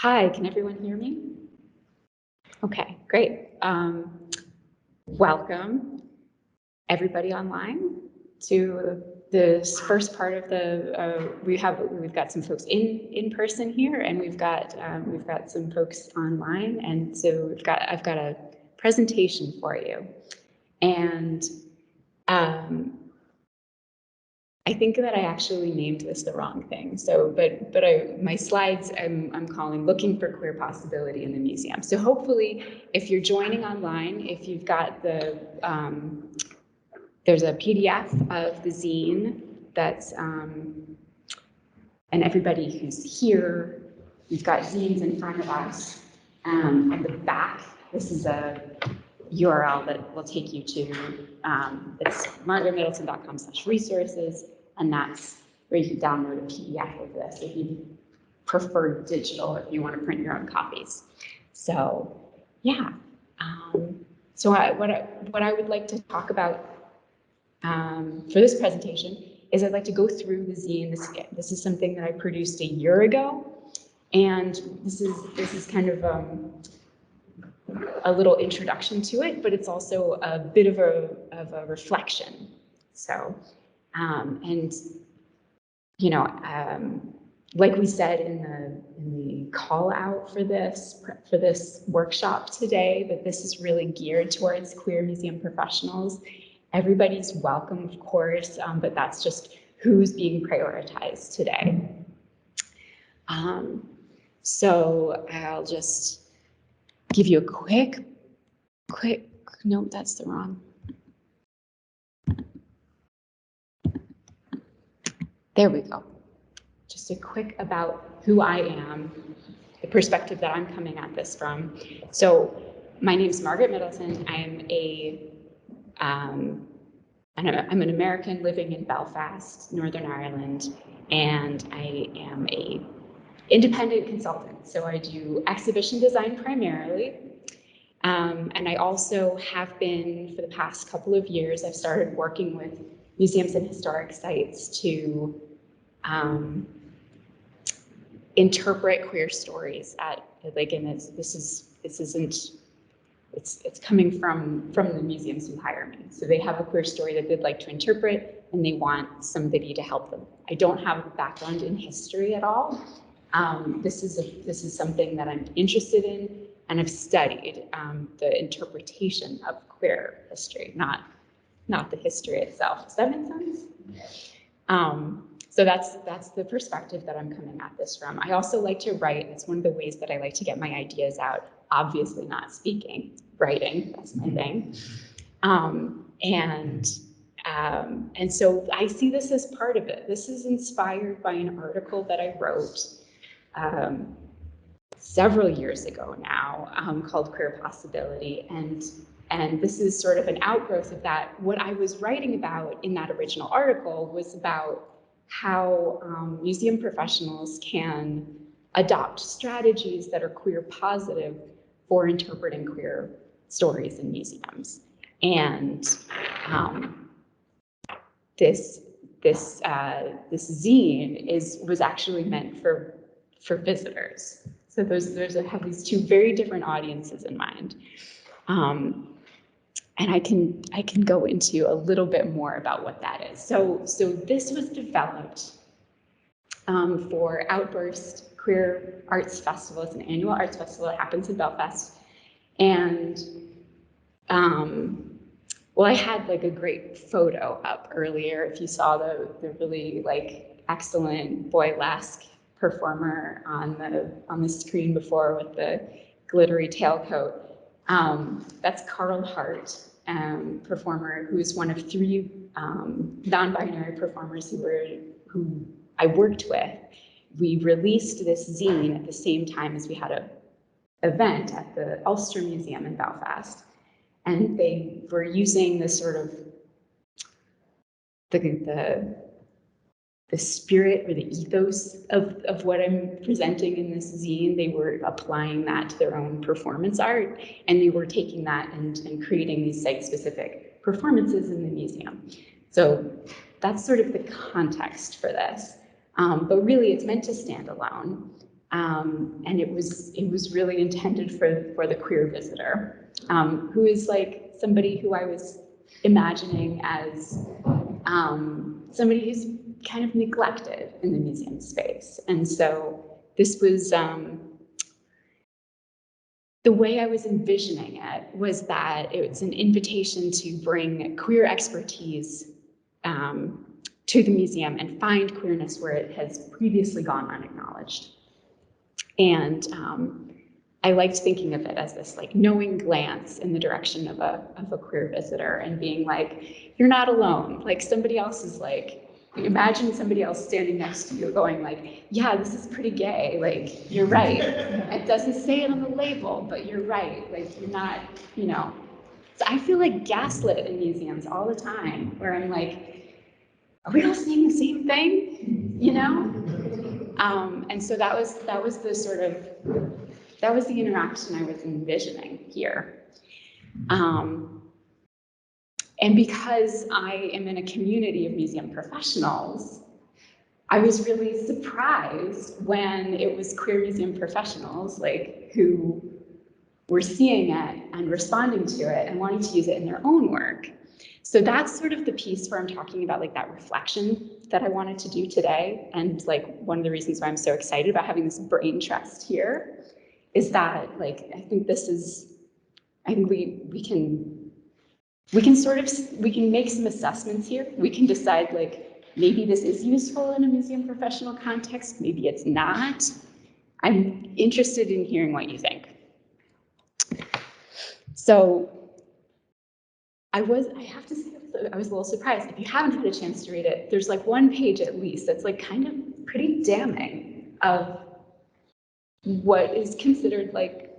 Hi, can everyone hear me? Okay, great. Welcome everybody online to this first part of the. We've got some folks in person here, and we've got some folks online, and so I've got a presentation for you, and I think that I actually named this the wrong thing. So, my slides I'm calling "Looking for Queer Possibility in the Museum." So hopefully, if you're joining online, if you've got the there's a PDF of the zine that's and everybody who's here, we've got zines in front of us. At the back, this is a URL that will take you to, it's margaretmiddleton.com/resources, and that's where you can download a PDF of this if you prefer digital, if you want to print your own copies. So, yeah. What I would like to talk about for this presentation is I'd like to go through the zine. This is something that I produced a year ago, and this is kind of a little introduction to it, but it's also a bit of a reflection. So, and you know, like we said in the call out for this workshop today, that this is really geared towards queer museum professionals. Everybody's welcome, of course, but that's just who's being prioritized today. So I'll just give you a quick, no, that's the wrong. There we go. Just a quick about who I am, the perspective that I'm coming at this from. So my name's Margaret Middleton. I'm an American living in Belfast, Northern Ireland, and I am a independent consultant. So I do exhibition design primarily. And I also have been, for the past couple of years, I've started working with museums and historic sites to interpret queer stories it's coming from the museums who hire me. So they have a queer story that they'd like to interpret, and they want somebody to help them. I don't have a background in history at all. This is something that I'm interested in, and I've studied the interpretation of queer history, not the history itself. Does that make sense? So that's the perspective that I'm coming at this from. I also like to write. It's one of the ways that I like to get my ideas out. Obviously not speaking, writing, that's my thing. And so I see this as part of it. This is inspired by an article that I wrote several years ago now, called Queer Possibility. And this is sort of an outgrowth of that. What I was writing about in that original article was about how museum professionals can adopt strategies that are queer positive for interpreting queer stories in museums. And this zine was actually meant for visitors. So I have these two very different audiences in mind. And I can go into a little bit more about what that is. So this was developed for Outburst Queer Arts Festival. It's an annual arts festival that happens in Belfast. And well, I had like a great photo up earlier. If you saw the really like excellent boylesque performer on the screen before with the glittery tailcoat. That's Carl Hart, performer who is one of three non-binary performers who I worked with. We released this zine at the same time as we had an event at the Ulster Museum in Belfast. And they were using the sort of the spirit or the ethos of what I'm presenting in this zine. They were applying that to their own performance art, and they were taking that and creating these site-specific performances in the museum. So that's sort of the context for this. But really, it's meant to stand alone. And it was really intended for the queer visitor, who is like somebody who I was imagining as somebody who's kind of neglected in the museum space. And so this was, the way I was envisioning it was that it was an invitation to bring queer expertise to the museum and find queerness where it has previously gone unacknowledged. And I liked thinking of it as this like knowing glance in the direction of a queer visitor and being like, you're not alone. Like somebody else is like, imagine somebody else standing next to you going like, yeah, this is pretty gay. Like, you're right. It doesn't say it on the label, but you're right. Like, you're not, you know. So I feel like gaslit in museums all the time where I'm like, are we all saying the same thing? You know? And so that was the sort of, that was the interaction I was envisioning here. And because I am in a community of museum professionals, I was really surprised when it was queer museum professionals like who were seeing it and responding to it and wanting to use it in their own work. So that's sort of the piece where I'm talking about like that reflection that I wanted to do today. And like one of the reasons why I'm so excited about having this brain trust here is that like, I think we can make some assessments here. We can decide like, maybe this is useful in a museum professional context, maybe it's not. I'm interested in hearing what you think. So I have to say, I was a little surprised. If you haven't had a chance to read it, there's like one page at least that's like kind of pretty damning of what is considered like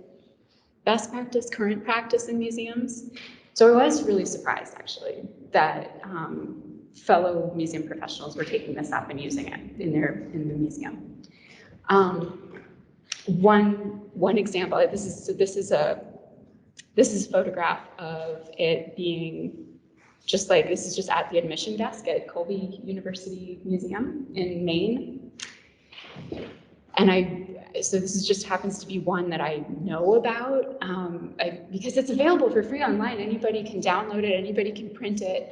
best practice, current practice in museums. So I was really surprised actually that fellow museum professionals were taking this up and using it in the museum. One example, this is a photograph of it being just like, this is just at the admission desk at Colby University Museum in Maine. And so this just happens to be one that I know about because it's available for free online. Anybody can download it, anybody can print it.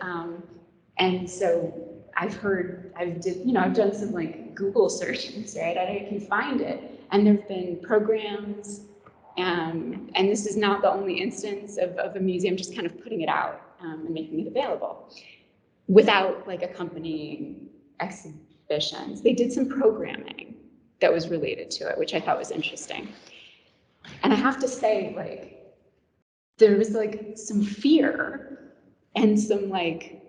And so I've done some like Google searches, right? I can find it. And there've been programs, and this is not the only instance of a museum just kind of putting it out and making it available without like accompanying exhibitions. They did some programming that was related to it, which I thought was interesting. And I have to say, like, there was like some fear and some like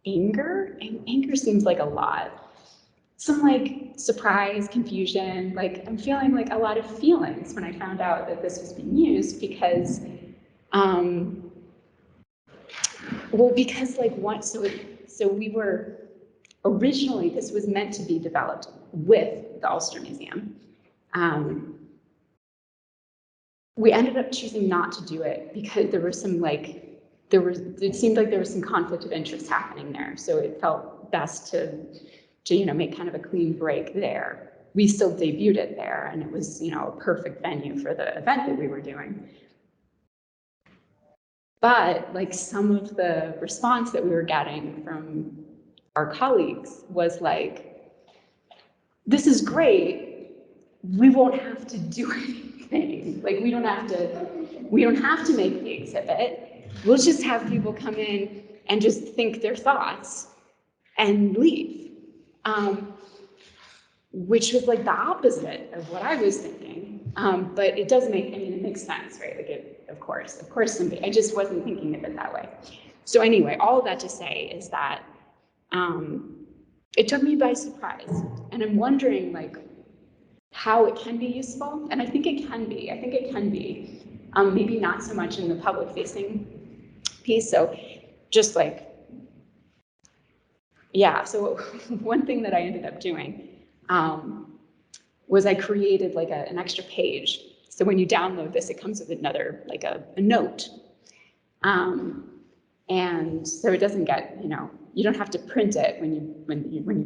anger, and anger seems like a lot. Some like surprise, confusion, like I'm feeling like a lot of feelings when I found out that this was being used because, so we were, originally this was meant to be developed with the Ulster Museum. We ended up choosing not to do it because there was some like, it seemed like there was some conflict of interest happening there. So it felt best to make kind of a clean break there. We still debuted it there and it was, a perfect venue for the event that we were doing. But like some of the response that we were getting from our colleagues was like, this is great, we won't have to do anything. Like we don't have to make the exhibit. We'll just have people come in and just think their thoughts and leave. Which was like the opposite of what I was thinking. But it does it makes sense, right? Like of course I just wasn't thinking of it that way. So anyway, all of that to say is that it took me by surprise. And I'm wondering like how it can be useful. And I think it can be. Maybe not so much in the public facing piece. So just like, yeah, so one thing that I ended up doing was I created like an extra page. So when you download this, it comes with another, like a note. And so it doesn't get, you don't have to print it when you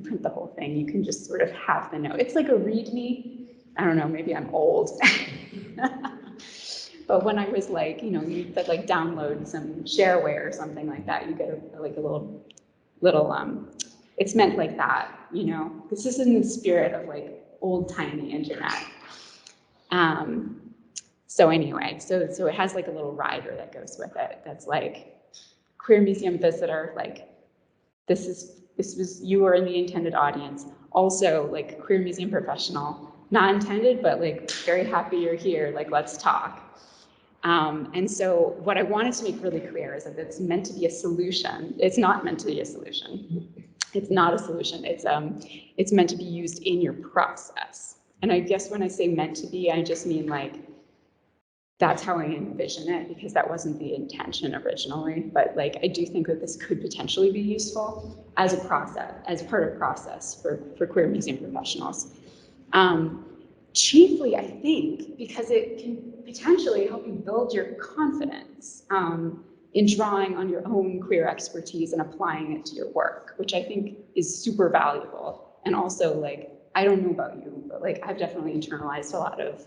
print the whole thing. You can just sort of have the note. It's like a README. I don't know, maybe I'm old. But when I was like, you know, you could like download some shareware or something like that, you get a little, it's meant like that, you know. This is in the spirit of like old timey internet. So anyway, so it has like a little rider that goes with it. That's like, queer museum visitor, like this was, you were in the intended audience. Also like queer museum professional, not intended, but like very happy you're here, like let's talk. And so what I wanted to make really clear is that it's meant to be a solution. It's not meant to be a solution. It's not a solution. It's meant to be used in your process. And I guess when I say meant to be, I just mean like, that's how I envision it, because that wasn't the intention originally. But like, I do think that this could potentially be useful as a process, as part of process for queer museum professionals. Chiefly, I think, because it can potentially help you build your confidence in drawing on your own queer expertise and applying it to your work, which I think is super valuable. And also, like, I don't know about you, but like, I've definitely internalized a lot of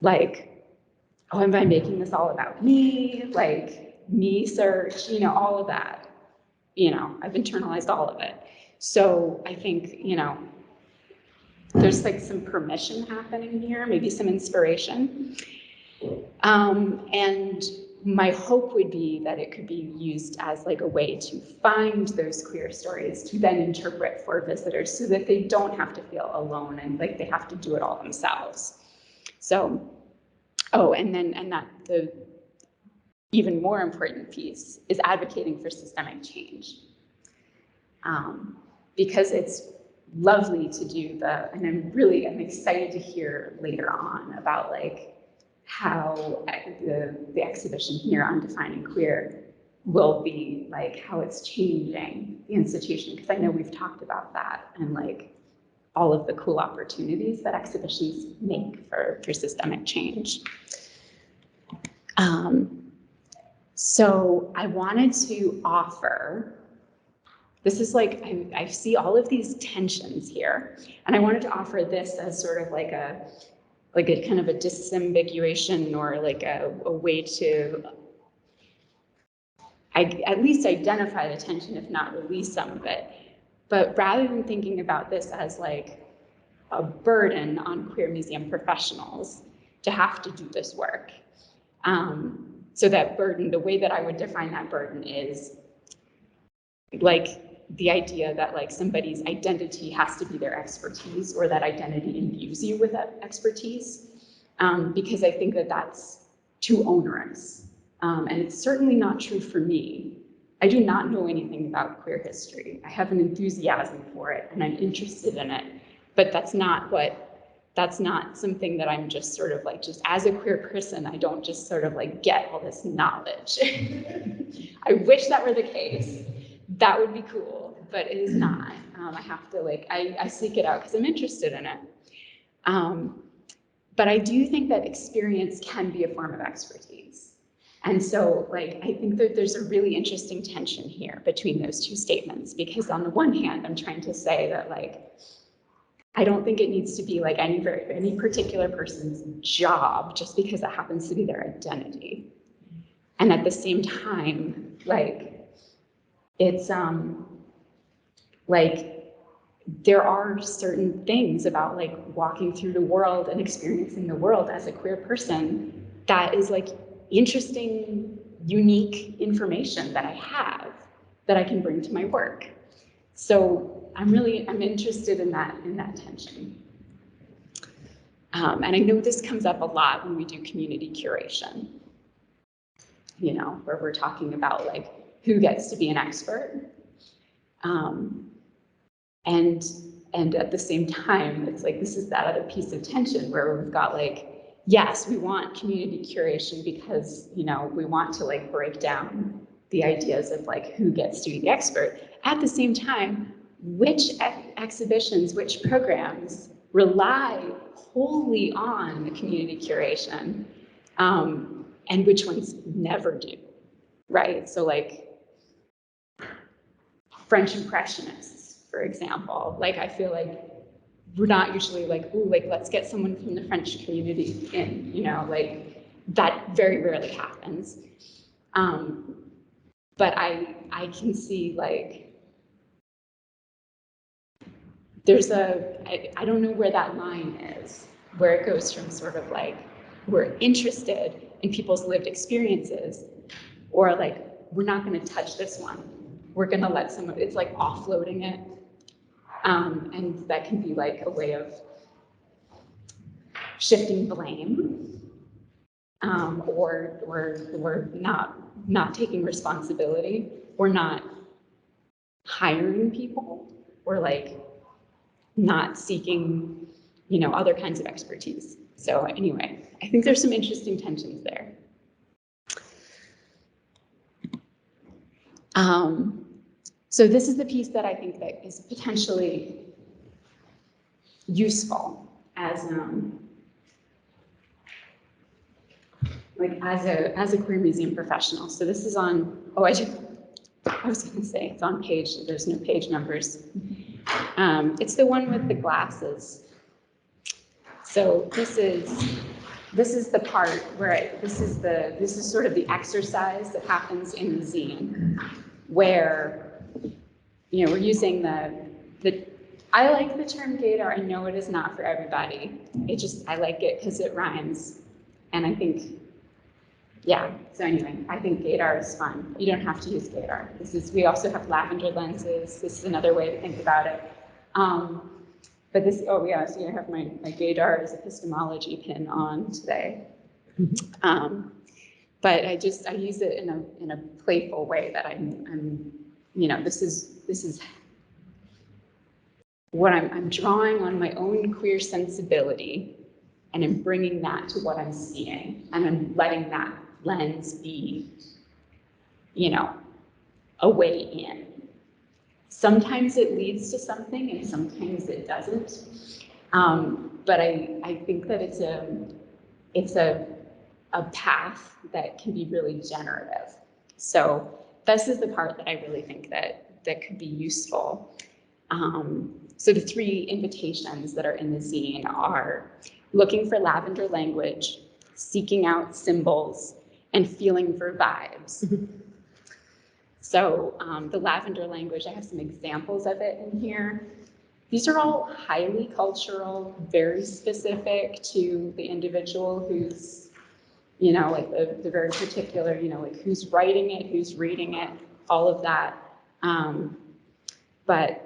like, oh, am I making this all about me? Like, me search, you know, all of that. You know, I've internalized all of it. So I think, you know, there's like some permission happening here, maybe some inspiration. And my hope would be that it could be used as like a way to find those queer stories to then interpret for visitors so that they don't have to feel alone and like they have to do it all themselves. So, oh, and that the even more important piece is advocating for systemic change. Because it's lovely to do and I'm excited to hear later on about like how the exhibition here on Defining Queer will be like how it's changing the institution, because I know we've talked about that and like all of the cool opportunities that exhibitions make for systemic change. So I wanted to offer, this is like, I see all of these tensions here, and I wanted to offer this as sort of like a kind of a disambiguation, or like a way to at least identify the tension, if not release some of it. But rather than thinking about this as like a burden on queer museum professionals to have to do this work. So that burden, the way that I would define that burden is like the idea that like somebody's identity has to be their expertise, or that identity imbues you with that expertise, because I think that that's too onerous. And it's certainly not true for me. I do not know anything about queer history. I have an enthusiasm for it and I'm interested in it, but that's not something that I'm just sort of like, just as a queer person, I don't just sort of like get all this knowledge. I wish that were the case. That would be cool, but it is not. I have to like, I seek it out because I'm interested in it. But I do think that experience can be a form of expertise. And so like, I think that there's a really interesting tension here between those two statements, because on the one hand, I'm trying to say that like, I don't think it needs to be like any particular person's job just because it happens to be their identity. And at the same time, like, it's like, there are certain things about like walking through the world and experiencing the world as a queer person that is like interesting, unique information that I have that I can bring to my work. So I'm interested in that tension. And I know this comes up a lot when we do community curation, you know, where we're talking about like who gets to be an expert. And at the same time, it's like, this is that other piece of tension where we've got like, yes, we want community curation because, you know, we want to like break down the ideas of like who gets to be the expert. At the same time, which exhibitions, which programs rely wholly on the community curation, and which ones never do, right? So like French Impressionists, for example, like I feel like we're not usually like, ooh, like let's get someone from the French community in, you know, like that very rarely happens. But I can see like, there's I don't know where that line is, where it goes from sort of like, we're interested in people's lived experiences, or like, we're not gonna touch this one. We're gonna let someone, it's like offloading it. And that can be like a way of shifting blame, or not taking responsibility, or not hiring people, or like not seeking, you know, other kinds of expertise. So anyway, I think there's some interesting tensions there. So this is the piece that I think that is potentially useful as as a queer museum professional. So this is on, I was gonna say it's on page, there's no page numbers. It's the one with the glasses. So this is the part where this is sort of the exercise that happens in the zine, where, you know, we're using I like the term gaydar. I know it is not for everybody. I like it because it rhymes. And I think, yeah, so anyway, I think gaydar is fun. You don't have to use gaydar. We also have lavender lenses. This is another way to think about it. But this, oh yeah, so I have my gaydar as epistemology pin on today. But I use it in a playful way that I'm, you know, this is what I'm drawing on my own queer sensibility, and I'm bringing that to what I'm seeing, and I'm letting that lens be, you know, a way in. Sometimes it leads to something, and sometimes it doesn't. But I think that it's a path that can be really generative. So this is the part that I really think that could be useful. So the 3 invitations that are in the zine are looking for lavender language, seeking out symbols, and feeling for vibes. So the lavender language, I have some examples of it in here. These are all highly cultural, very specific to the individual who's, you know, like the very particular, you know, like who's writing it, who's reading it, all of that. But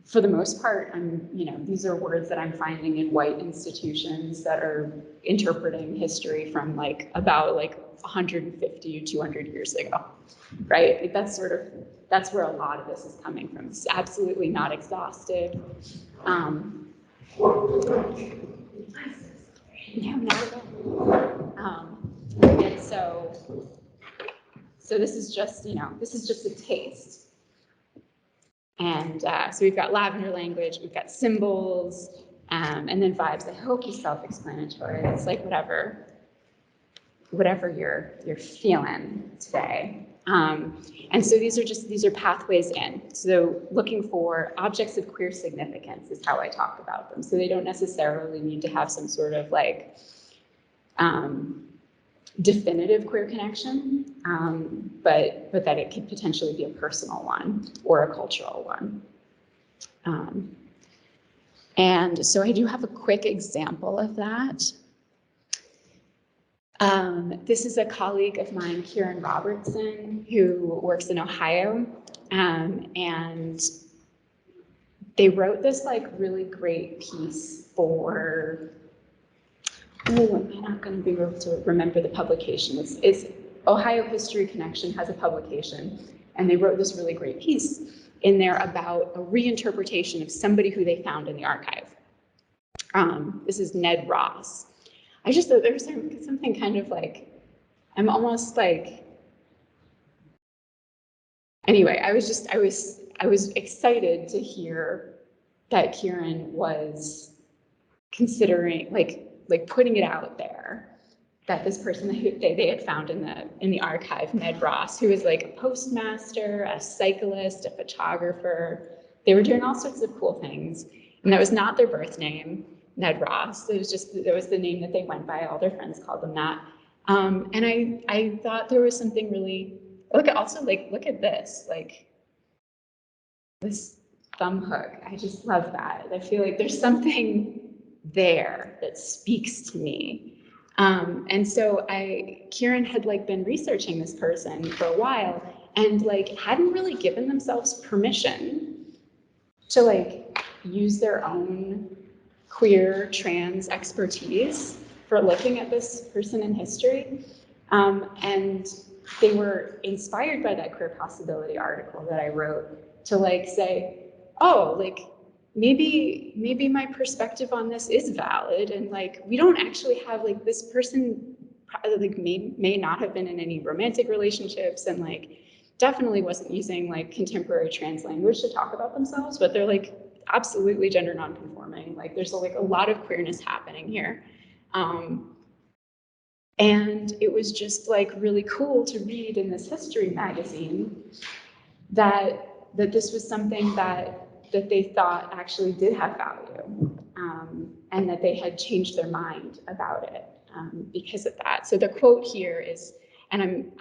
for the most part, you know, these are words that I'm finding in white institutions that are interpreting history from like about like 150 to 200 years ago, right? Like that's where a lot of this is coming from. It's absolutely not exhausted. No, not at all. And so this is just, you know, this is just a taste. And so we've got lavender language, we've got symbols, and then vibes. I hope is self-explanatory. It's like whatever you're feeling today. And so these are pathways in. So looking for objects of queer significance is how I talk about them. So they don't necessarily need to have some sort of like definitive queer connection, but that it could potentially be a personal one or a cultural one. And so I do have a quick example of that. This is a colleague of mine, Kieran Robertson, who works in Ohio, and they wrote this like really great piece for, oh, am I not going to be able to remember the publication? It's Ohio History Connection has a publication, and they wrote this really great piece in there about a reinterpretation of somebody who they found in the archive. This is Ned Ross. I just thought there was something kind of like, I'm almost like, anyway, I was excited to hear that Kieran was considering like putting it out there that this person they had found in the archive, Ned Ross, who was like a postmaster, a cyclist, a photographer, they were doing all sorts of cool things. And that was not their birth name, Ned Ross. It was just, that was the name that they went by. All their friends called them that. And I thought there was something really, look at this, like this thumb hook. I just love that. I feel like there's something there that speaks to me. And so Kieran had like been researching this person for a while and like hadn't really given themselves permission to like use their own queer trans expertise for looking at this person in history. And they were inspired by that Queer Possibility article that I wrote to like say, oh, like maybe my perspective on this is valid, and like we don't actually have like this person like may not have been in any romantic relationships, and like definitely wasn't using like contemporary trans language to talk about themselves, but they're like absolutely gender nonconforming. Like there's like a lot of queerness happening here. And it was just like really cool to read in this history magazine that this was something that they thought actually did have value, and that they had changed their mind about it because of that. So the quote here is, and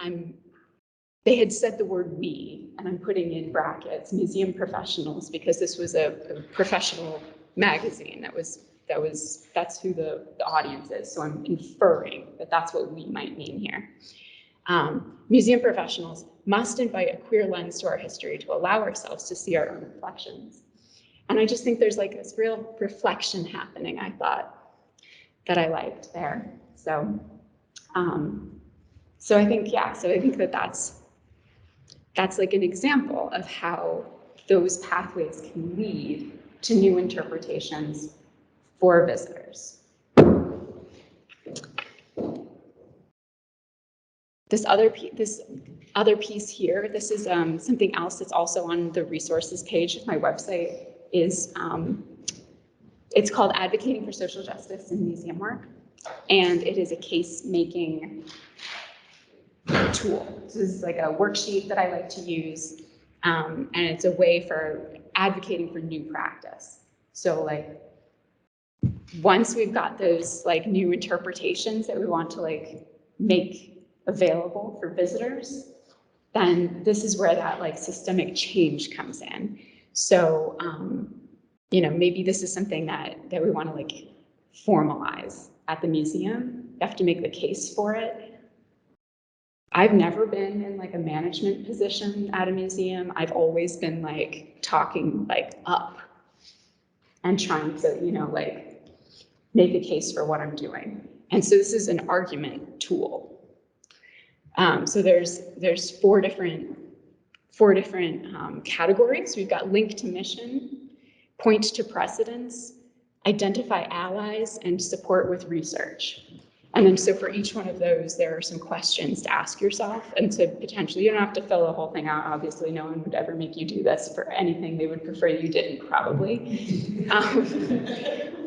they had said the word "we," and I'm putting in brackets museum professionals because this was a professional magazine. That's who the audience is. So I'm inferring that that's what we might mean here. Museum professionals must invite a queer lens to our history to allow ourselves to see our own reflections. And I just think there's like this real reflection happening, I thought, that I liked there. So I think, yeah, so I think that's like an example of how those pathways can lead to new interpretations for visitors. This other piece here, this is something else that's also on the resources page of my website, is it's called Advocating for Social Justice in Museum Work, and it is a case-making tool. This is like a worksheet that I like to use, and it's a way for advocating for new practice. So like, once we've got those like new interpretations that we want to like make available for visitors, then this is where that like systemic change comes in. So, you know, maybe this is something that we want to like formalize at the museum. You have to make the case for it. I've never been in like a management position at a museum. I've always been like talking like up and trying to, you know, like make a case for what I'm doing. And so this is an argument tool. So there's four different categories. We've got link to mission, point to precedents, identify allies, and support with research. And then so for each one of those, there are some questions to ask yourself and to potentially, you don't have to fill the whole thing out. Obviously, no one would ever make you do this for anything. They would prefer you didn't, probably.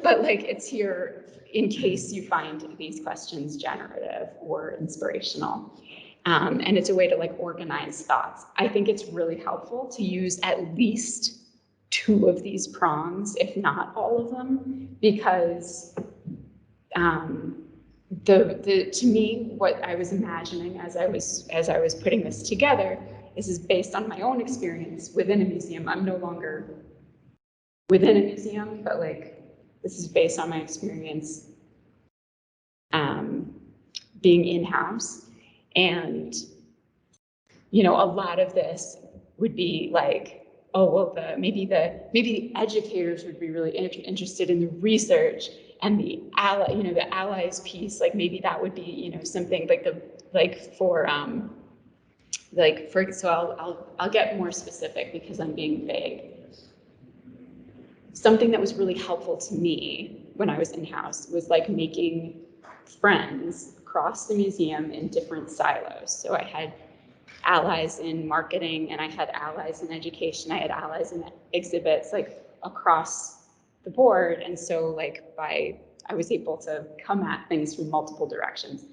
But like, it's here in case you find these questions generative or inspirational. And it's a way to like organize thoughts. I think it's really helpful to use at least 2 of these prongs, if not all of them, because to me, what I was imagining as I was putting this together is based on my own experience within a museum. I'm no longer within a museum, but like this is based on my experience being in-house. And, you know, a lot of this would be like, oh, well, maybe the educators would be really interested in the research and the allies piece. Like maybe that would be, you know, something so I'll get more specific because I'm being vague. Something that was really helpful to me when I was in-house was like making friends across the museum in different silos. So I had allies in marketing, and I had allies in education, I had allies in exhibits, like across the board. And so like I was able to come at things from multiple directions.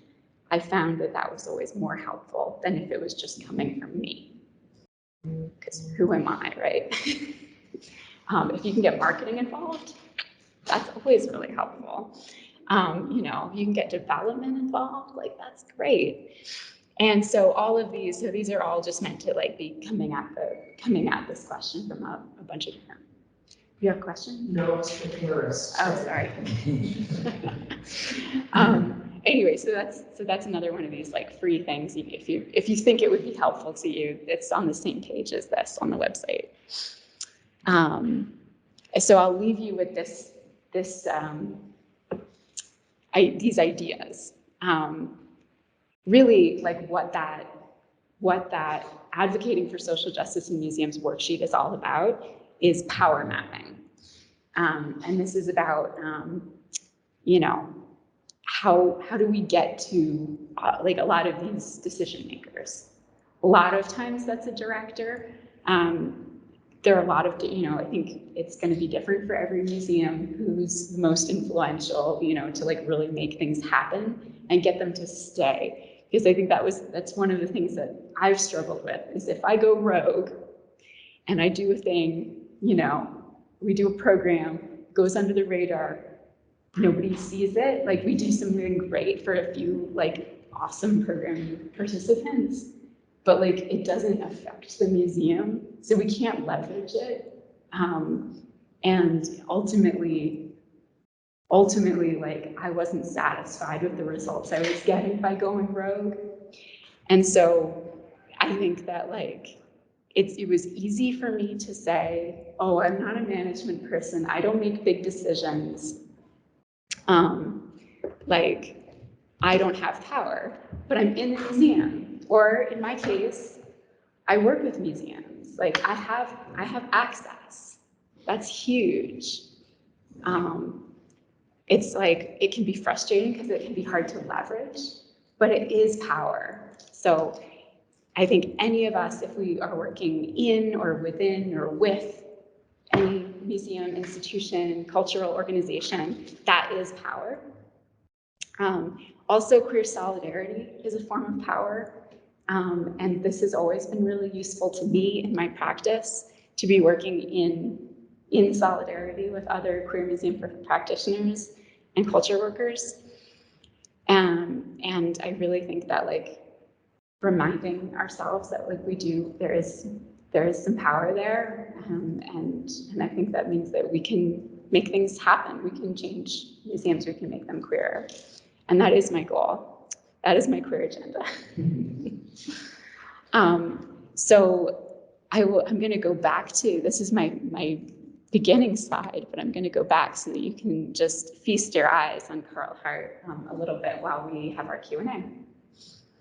I found that was always more helpful than if it was just coming from me. Because who am I, right? If you can get marketing involved, that's always really helpful. You know, you can get development involved, like that's great. And so all of these, so these are all just meant to like be coming at this question from a bunch of different. You have a question? No, it's the tourist. Oh, sorry. Anyway, so that's another one of these like free things. If you think it would be helpful to you, it's on the same page as this on the website. So I'll leave you with these ideas. Really, like what that advocating for social justice in museums worksheet is all about is power mapping. And this is about, you know, how do we get to like a lot of these decision makers? A lot of times that's a director. There are a lot of, you know, I think it's going to be different for every museum who's the most influential, you know, to like really make things happen and get them to stay. Because I think that's one of the things that I've struggled with is if I go rogue and I do a thing, you know, we do a program, goes under the radar, nobody sees it. Like we do something great for a few like awesome program participants, but like it doesn't affect the museum, so we can't leverage it. And ultimately, like I wasn't satisfied with the results I was getting by going rogue. And so I think that like it was easy for me to say, oh, I'm not a management person, I don't make big decisions. Like I don't have power, but I'm in the museum. Or in my case, I work with museums. Like I have access. That's huge. It's like, it can be frustrating because it can be hard to leverage, but it is power. So I think any of us, if we are working in or within or with any museum, institution, cultural organization, that is power. Also, queer solidarity is a form of power. And this has always been really useful to me in my practice, to be working in solidarity with other queer museum practitioners and culture workers. And I really think that like reminding ourselves that like there is some power there, and I think that means that we can make things happen. We can change museums. We can make them queer, and that is my goal. That is my queer agenda. So I'm going to go back to, this is my beginning slide, but I'm going to go back so that you can just feast your eyes on Carl Hart a little bit while we have our Q&A.